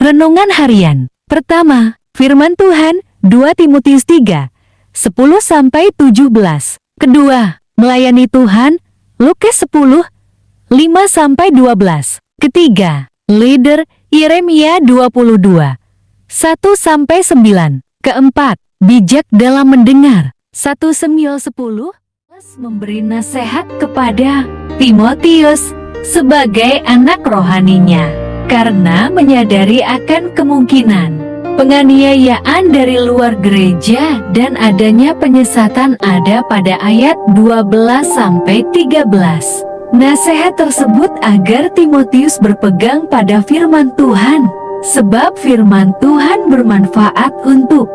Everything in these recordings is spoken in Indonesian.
Renungan Harian. Pertama, Firman Tuhan, 2 Timotius 3, 10-17. Kedua, Melayani Tuhan, Lukas 10, 5-12. Ketiga, Leader, Yeremia 22, 1-9. Keempat, Bijak dalam mendengar, 1 Samuel 10. Memberi nasihat kepada Timotius sebagai anak rohaninya, karena menyadari akan kemungkinan penganiayaan dari luar gereja dan adanya penyesatan ada pada ayat 12-13. Nasihat tersebut agar Timotius berpegang pada firman Tuhan, sebab firman Tuhan bermanfaat untuk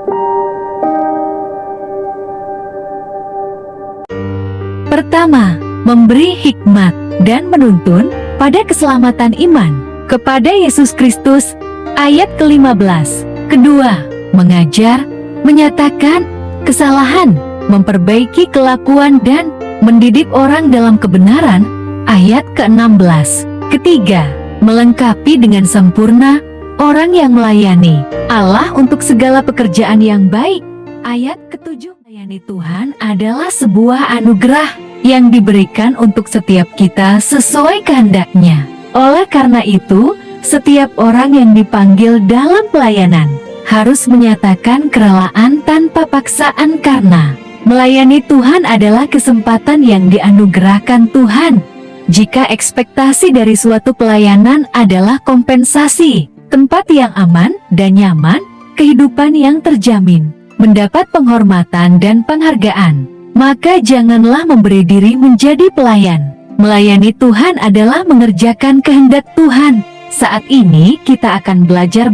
pertama, memberi hikmat dan menuntun pada keselamatan iman kepada Yesus Kristus, ayat ke-15. Kedua, mengajar, menyatakan kesalahan, memperbaiki kelakuan dan mendidik orang dalam kebenaran, ayat ke-16. Ketiga, melengkapi dengan sempurna orang yang melayani Allah untuk segala pekerjaan yang baik, ayat ke-7. Melayani Tuhan adalah sebuah anugerah yang diberikan untuk setiap kita sesuai kehendak-Nya. Oleh karena itu, setiap orang yang dipanggil dalam pelayanan harus menyatakan kerelaan tanpa paksaan, karena melayani Tuhan adalah kesempatan yang dianugerahkan Tuhan. Jika ekspektasi dari suatu pelayanan adalah kompensasi, tempat yang aman dan nyaman, kehidupan yang terjamin, mendapat penghormatan dan penghargaan, maka janganlah memberi diri menjadi pelayan. Melayani Tuhan adalah mengerjakan kehendak Tuhan. Saat ini kita akan belajar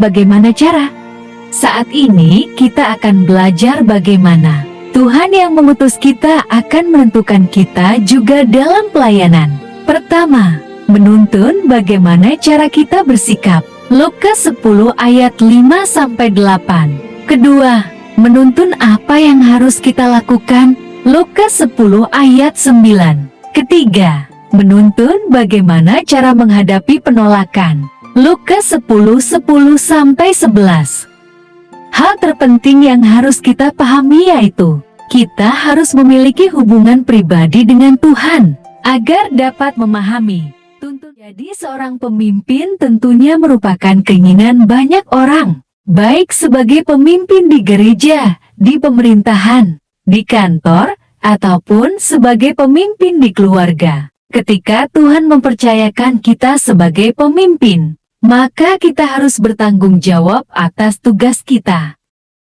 bagaimana Tuhan yang mengutus kita akan menentukan kita juga dalam pelayanan. Pertama, menuntun bagaimana cara kita bersikap. Lukas 10 ayat 5-8. Kedua, menuntun apa yang harus kita lakukan. Lukas 10 ayat 9. Ketiga, menuntun bagaimana cara menghadapi penolakan. Lukas 10:10-11. Hal terpenting yang harus kita pahami yaitu, kita harus memiliki hubungan pribadi dengan Tuhan, agar dapat memahami. Jadi seorang pemimpin tentunya merupakan keinginan banyak orang, baik sebagai pemimpin di gereja, di pemerintahan, di kantor, ataupun sebagai pemimpin di keluarga. Ketika Tuhan mempercayakan kita sebagai pemimpin, maka kita harus bertanggung jawab atas tugas kita.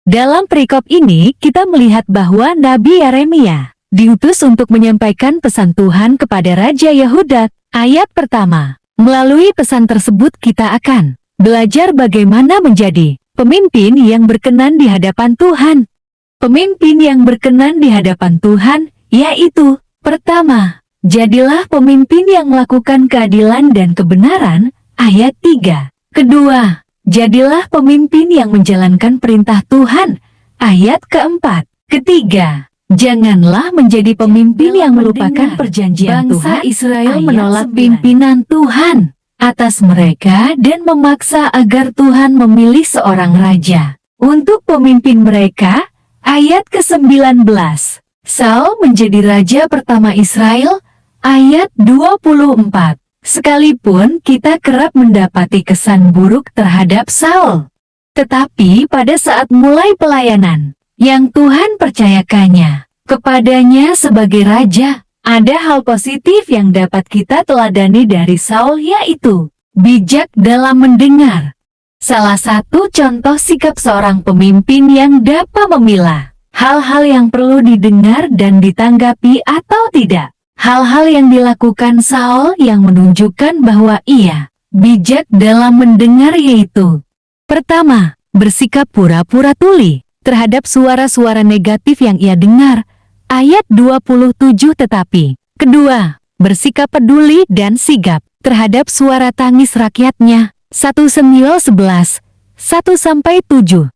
Dalam perikop ini, kita melihat bahwa Nabi Yeremia diutus untuk menyampaikan pesan Tuhan kepada Raja Yehuda. Ayat pertama, melalui pesan tersebut kita akan belajar bagaimana menjadi pemimpin yang berkenan di hadapan Tuhan. Pemimpin yang berkenan di hadapan Tuhan, yaitu, pertama, jadilah pemimpin yang melakukan keadilan dan kebenaran, ayat 3. Kedua, jadilah pemimpin yang menjalankan perintah Tuhan, ayat keempat. Ketiga, janganlah menjadi pemimpin yang melupakan perjanjian Tuhan. Bangsa Israel menolak pimpinan Tuhan atas mereka dan memaksa agar Tuhan memilih seorang raja untuk pemimpin mereka. Ayat ke-19, Saul menjadi raja pertama Israel, ayat 24. Sekalipun kita kerap mendapati kesan buruk terhadap Saul, tetapi pada saat mulai pelayanan yang Tuhan percayakannya kepadanya sebagai raja, ada hal positif yang dapat kita teladani dari Saul, yaitu bijak dalam mendengar. Salah satu contoh sikap seorang pemimpin yang dapat memilah hal-hal yang perlu didengar dan ditanggapi atau tidak. Hal-hal yang dilakukan Saul yang menunjukkan bahwa ia bijak dalam mendengar yaitu, pertama, bersikap pura-pura tuli terhadap suara-suara negatif yang ia dengar, ayat 27. Tetapi, kedua, bersikap peduli dan sigap terhadap suara tangis rakyatnya, 1 Samuel 11, 1-7.